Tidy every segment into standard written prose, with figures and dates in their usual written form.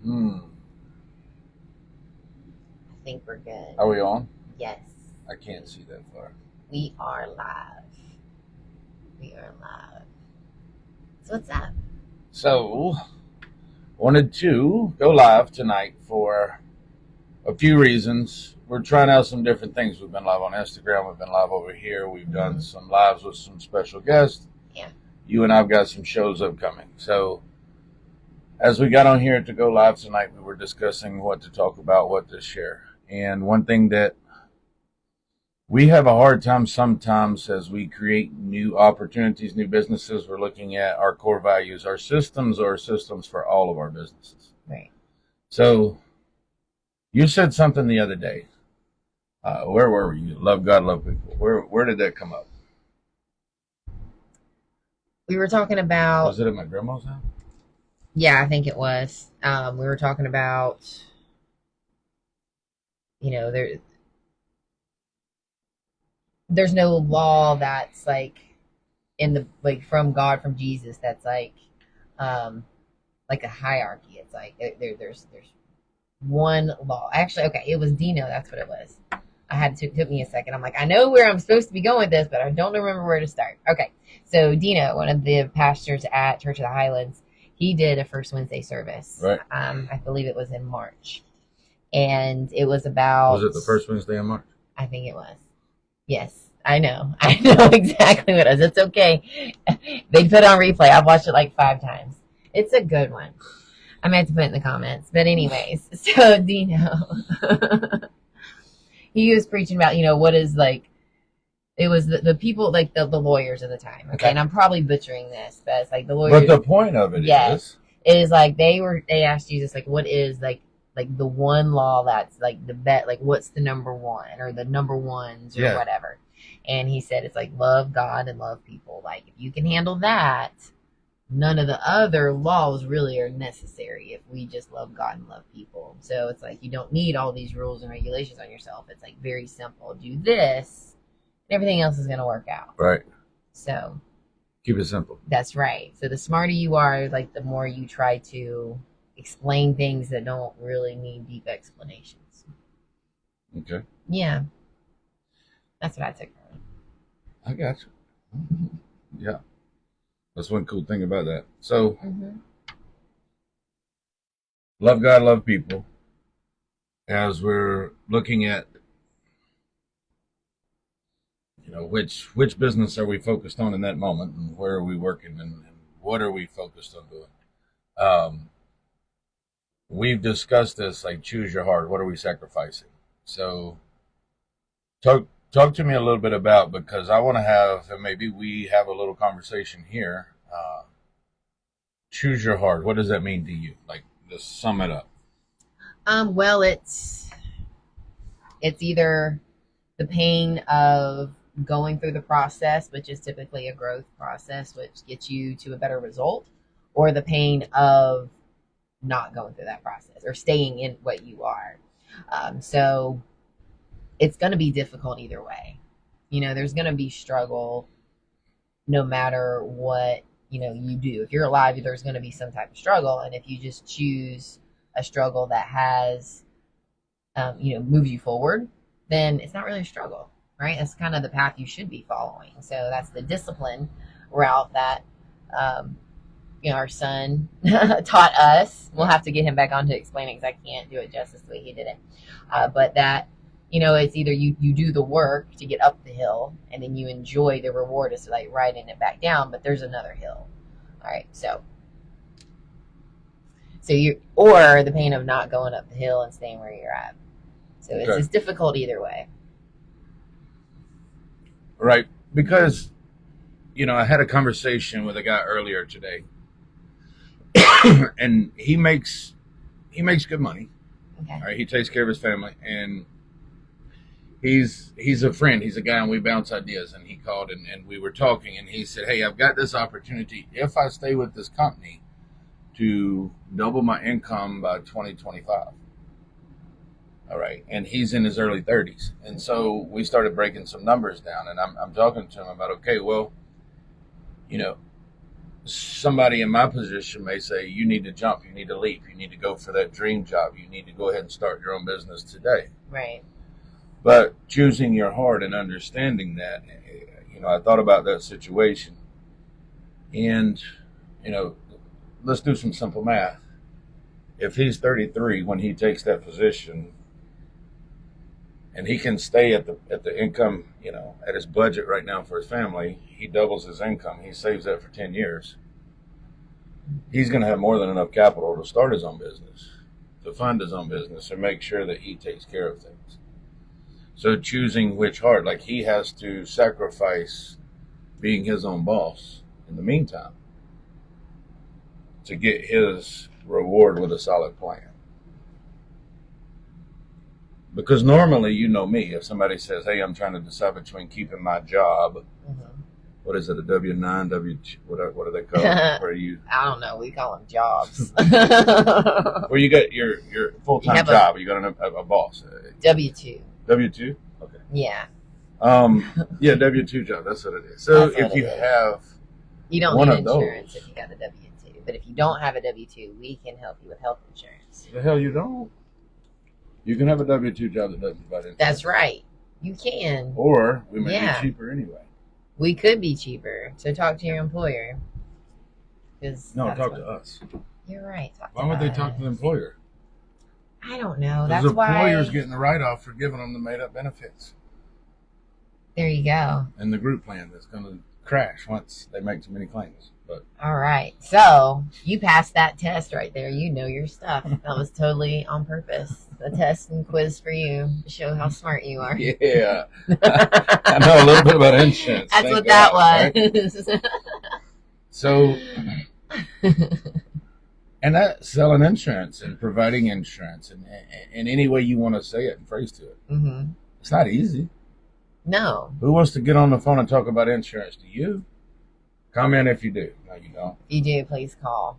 I think we're good. Are we on? Yes. I can't see that far. We are live. We are live. So what's up? So, wanted to go live tonight for a few reasons. We're trying out some different things. We've been live on Instagram. We've been live over here. We've done some lives with some special guests. Yeah. You and I've got some shows upcoming. So, as we got on here to go live tonight, we were discussing what to talk about, what to share. And one thing that we have a hard time sometimes as we create new opportunities, new businesses, we're looking at our core values. Our systems are systems for all of our businesses. Right. So you said something the other day. Where were you? Love God, love people. Where did that come up? We were talking about. Was it at my grandma's house? Yeah, I think it was. We were talking about, there's no law that's in the from God, from Jesus, that's like a hierarchy. It's like there's one law. Actually, okay, it was Dino. That's what it was. Took me a second. I'm like, I know where I'm supposed to be going with this, but I don't remember where to start. Okay, so Dino, one of the pastors at Church of the Highlands, he did a First Wednesday service. Right. I believe it was in March, and it was about. Was it the first Wednesday in March? I think it was. Yes, I know. I know exactly what it was. It's okay. They put it on replay. I've watched it like 5 times. It's a good one. I might have to put it in the comments. But anyways, so Dino, he was preaching about, what is it was the people, the lawyers at the time. Okay. And I'm probably butchering this, but it's like the lawyers. But the point of it is like they asked Jesus, what is like the one law that's the bet, what's the number one or the number ones or whatever. And he said, it's love God and love people. If you can handle that, none of the other laws really are necessary if we just love God and love people. So it's you don't need all these rules and regulations on yourself. It's very simple. Do this, and everything else is going to work out. Right. So keep it simple. That's right. So the smarter you are, the more you try to explain things that don't really need deep explanations. Okay. Yeah. That's what I took from it. I got you. Yeah. That's one cool thing about that. So, love God, love people. As we're looking at, which business are we focused on in that moment, and where are we working, and what are we focused on doing? We've discussed this, choose your heart. What are we sacrificing? So, talk to me a little bit about, because I want to have, and maybe we have a little conversation here. Choose your heart. What does that mean to you? Just sum it up. Well, it's either the pain of going through the process, which is typically a growth process, which gets you to a better result, or the pain of not going through that process or staying in what you are. So it's going to be difficult either way. There's going to be struggle no matter what, you do. If you're alive, there's going to be some type of struggle. And if you just choose a struggle that has, moves you forward, then it's not really a struggle, right? That's kind of the path you should be following. So that's the discipline route that, our son taught us. We'll have to get him back on to explain it, because I can't do it justice the way he did it. But that, it's either you do the work to get up the hill, and then you enjoy the reward of riding it back down, but there's another hill. All right. So or the pain of not going up the hill and staying where you're at. So it's difficult either way. Right. Because, I had a conversation with a guy earlier today, and he makes good money. Okay. All right. He takes care of his family, and he's a friend. He's a guy, and we bounce ideas. And he called, and we were talking, and he said, "Hey, I've got this opportunity. If I stay with this company, to double my income by 2025. All right. And he's in his early 30s. And so we started breaking some numbers down, and I'm talking to him about, okay, well, somebody in my position may say, you need to jump, you need to leap, you need to go for that dream job, you need to go ahead and start your own business today. Right. But choosing your heart and understanding that, I thought about that situation, and, let's do some simple math. If he's 33 when he takes that position, and he can stay at the income, at his budget right now for his family, he doubles his income. He saves that for 10 years. He's going to have more than enough capital to start his own business, to fund his own business, and make sure that he takes care of things. So choosing which heart, like he has to sacrifice being his own boss in the meantime to get his reward with a solid plan. Because normally, me, if somebody says, hey, I'm trying to decide between keeping my job, what is it, a W-9, what do they call it? Where you? I don't know. We call them jobs. Where you got your full-time job, you got a boss. W-2. W-2? Okay. Yeah. Yeah, W-2 job. That's what it is. So if you have you don't one need of insurance those, if you got a W-2. But if you don't have a W-2, we can help you with health insurance. The hell you don't? You can have a W-2 job that doesn't provide insurance. That's right. You can. Or we may be cheaper anyway. We could be cheaper. So talk to your employer. No, talk to us. You're right. Why would they talk to the employer? I don't know. That's why the employer's getting the write-off for giving them the made-up benefits. There you go. And the group plan that's going to crash once they make too many claims. But all right. So you passed that test right there. You know your stuff. That was totally on purpose. A test and quiz for you to show how smart you are. Yeah. I know a little bit about insurance. That's what that was. Right? So, and that's selling insurance and providing insurance and in any way you want to say it and phrase to it. Mm-hmm. It's not easy. No. Who wants to get on the phone and talk about insurance? Do you? Comment if you do. No, you don't. If you do, please call.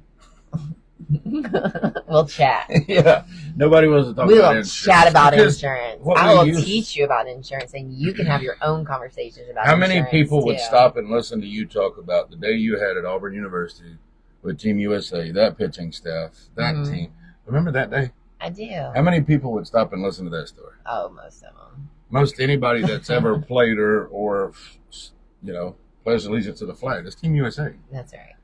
We'll chat. Yeah. Nobody wants to talk about insurance. We will chat about insurance. I will teach you about insurance, and you can have your own conversations about insurance. How many people would stop and listen to you talk about the day you had at Auburn University with Team USA, that pitching staff, that team? Remember that day? I do. How many people would stop and listen to that story? Oh, most of them. Most anybody that's ever played or pledged allegiance to the flag. It's Team USA. That's right.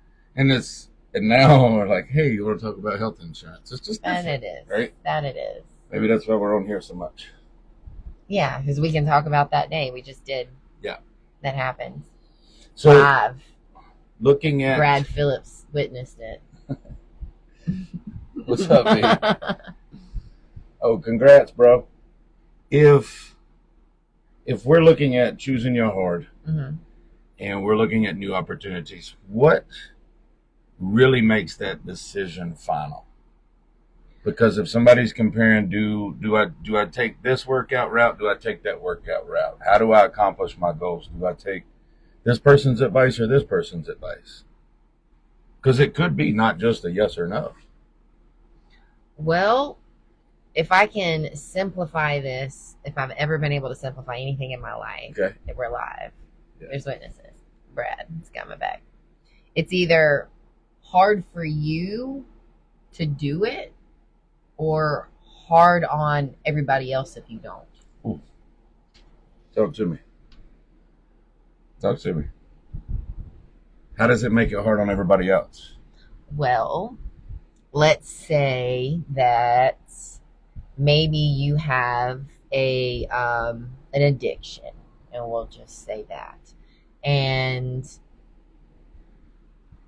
And now we're like, hey, you want to talk about health insurance? It's just different. That it is. Right? That it is. Maybe that's why we're on here so much. Yeah, because we can talk about that day we just did. Yeah. That happened. So live. Looking at Brad Phillips witnessed it. What's up, man? Oh, congrats, bro. If we're looking at choosing your heart and we're looking at new opportunities, what really makes that decision final? Because if somebody's comparing, do I take this workout route? Do I take that workout route? How do I accomplish my goals? Do I take this person's advice or this person's advice? Because it could be not just a yes or no. Well, if I can simplify this, if I've ever been able to simplify anything in my life, if we're live, there's witnesses. Brad, it's got my back. It's either hard for you to do it or hard on everybody else if you don't. Ooh. Talk to me. How does it make it hard on everybody else? Well, let's say that maybe you have an addiction, and we'll just say that. And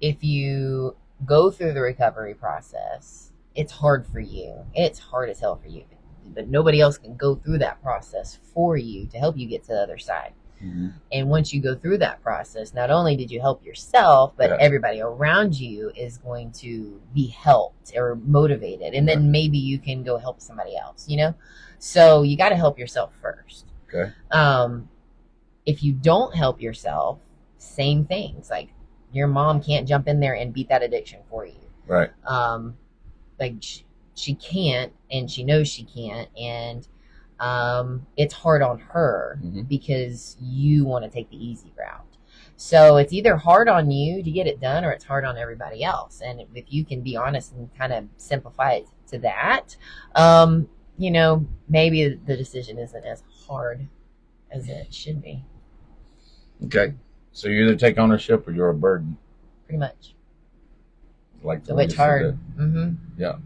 if you go through the recovery process, it's hard for you. It's hard as hell for you. But nobody else can go through that process for you to help you get to the other side. Mm-hmm. And once you go through that process, not only did you help yourself, but everybody around you is going to be helped or motivated. And then maybe you can go help somebody else, So you got to help yourself first. Okay. If you don't help yourself, same things. Like your mom can't jump in there and beat that addiction for you. Right. She can't, and she knows she can't. And it's hard on her because you want to take the easy route. So it's either hard on you to get it done, or it's hard on everybody else. And if you can be honest and kind of simplify it to that, maybe the decision isn't as hard as it should be. Okay. So you either take ownership or you're a burden. Pretty much. Like So it's hard. Mm-hmm. Yeah.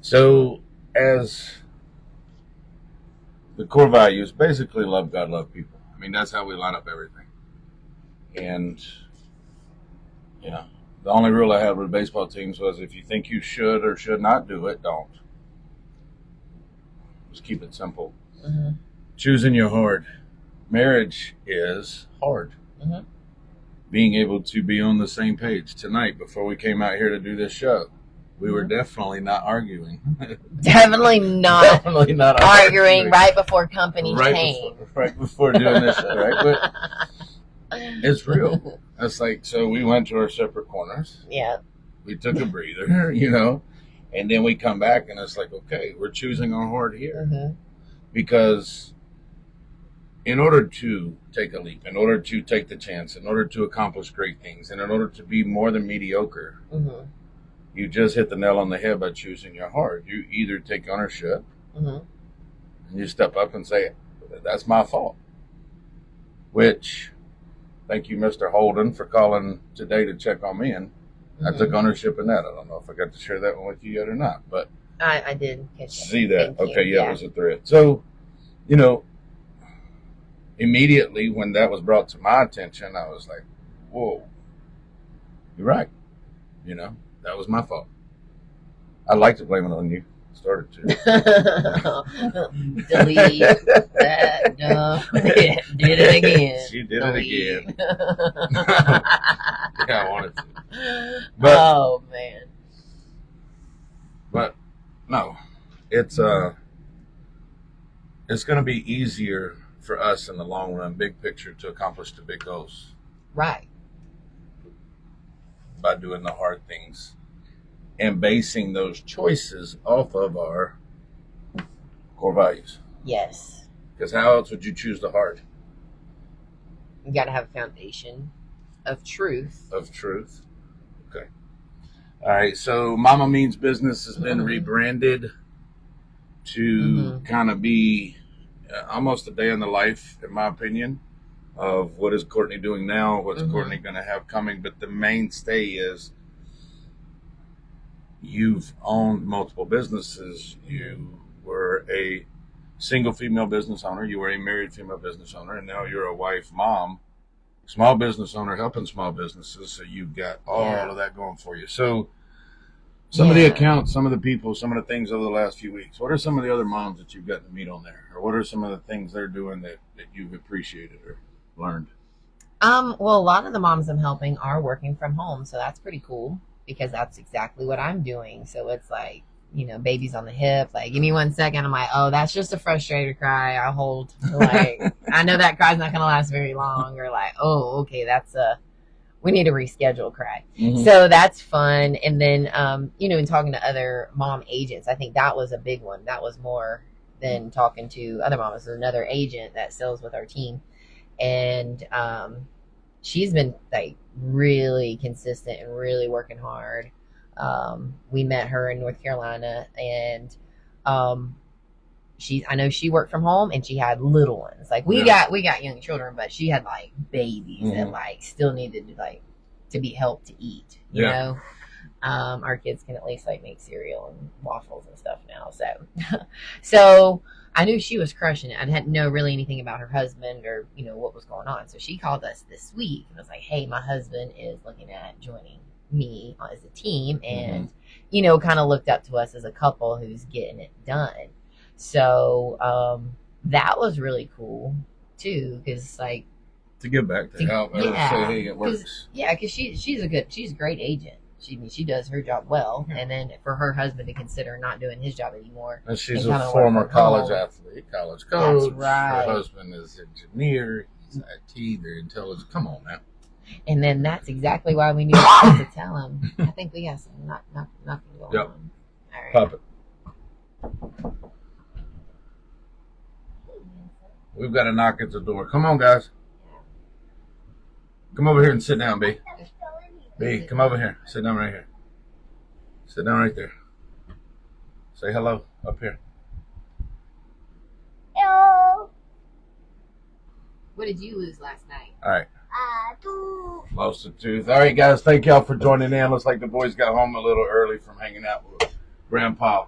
So as the core values, basically love God, love people. I mean, that's how we line up everything. And, the only rule I had with baseball teams was if you think you should or should not do it, don't. Just keep it simple. Mm-hmm. Choosing your heart. Marriage is hard. Mm-hmm. Being able to be on the same page tonight before we came out here to do this show. We were definitely not arguing. Definitely not arguing right before company came. Right before doing this show, right? But it's real. It's like, so we went to our separate corners. Yeah. We took a breather, and then we come back and it's like, okay, we're choosing our heart here. Mm-hmm. Because in order to take a leap, in order to take the chance, in order to accomplish great things, and in order to be more than mediocre, mm-hmm. you just hit the nail on the head by choosing your heart. You either take ownership mm-hmm. and you step up and say, that's my fault. Which, thank you, Mr. Holden, for calling today to check on me. And I took ownership in that. I don't know if I got to share that one with you yet or not, but I did catch that. See that. Okay, yeah, it was a thread. So, immediately when that was brought to my attention, I was like, whoa, you're right. That was my fault. I'd like to blame it on you. Started to. Delete that. Did it again. She did Delete. it again. Yeah, I wanted to. But, oh, man. But, no. It's going to be easier for us in the long run, big picture, to accomplish the big goals. Right. By doing the hard things and basing those choices off of our core values. Yes. Because how else would you choose the hard? You got to have a foundation of truth. Okay. All right. So Mama Means Business has been rebranded to kind of be almost a day in the life, in my opinion, of what is Courtney doing now, what's Courtney going to have coming. But the mainstay is you've owned multiple businesses. You were a single female business owner. You were a married female business owner. And now you're a wife, mom, small business owner, helping small businesses. So you've got all of that going for you. So some of the accounts, some of the people, some of the things over the last few weeks, what are some of the other moms that you've gotten to meet on there? Or what are some of the things they're doing that you've appreciated or learned? Well, a lot of the moms I'm helping are working from home, so that's pretty cool because that's exactly what I'm doing. So it's like, baby's on the hip, like, give me 1 second. I'm like, oh, that's just a frustrated cry. I'll hold. Like, I know that cry's not going to last very long. Or like, oh, okay, we need to reschedule cry. So that's fun. And then, in talking to other mom agents, I think that was a big one. That was more than talking to other moms. There's another agent that sells with our team. And she's been like really consistent and really working hard. We met her in North Carolina, and I know she worked from home and she had little ones. Like we got young children, but she had like babies that like still needed to be helped to eat. You know, our kids can at least like make cereal and waffles and stuff now. So I knew she was crushing it. I didn't know really anything about her husband or what was going on. So she called us this week and was like, "Hey, my husband is looking at joining me as a team, and kind of looked up to us as a couple who's getting it done." So that was really cool too, because like to give back to help say, hey, it works. Because she's a great agent. She does her job well, and then for her husband to consider not doing his job anymore. And she's a former college athlete, college coach. That's right. Her husband is an engineer. He's IT. They're intelligent. Come on now. And then that's exactly why we knew to tell him. I think we got nothing going on. All right. Pop it. We've got a knock at the door. Come on, guys. Come over here and sit down, B. B, come over here. Sit down right here. Sit down right there. Say hello up here. Hello. What did you lose last night? All right. Two. Lost a tooth. All right, guys. Thank y'all for joining in. Looks like the boys got home a little early from hanging out with Grandpa.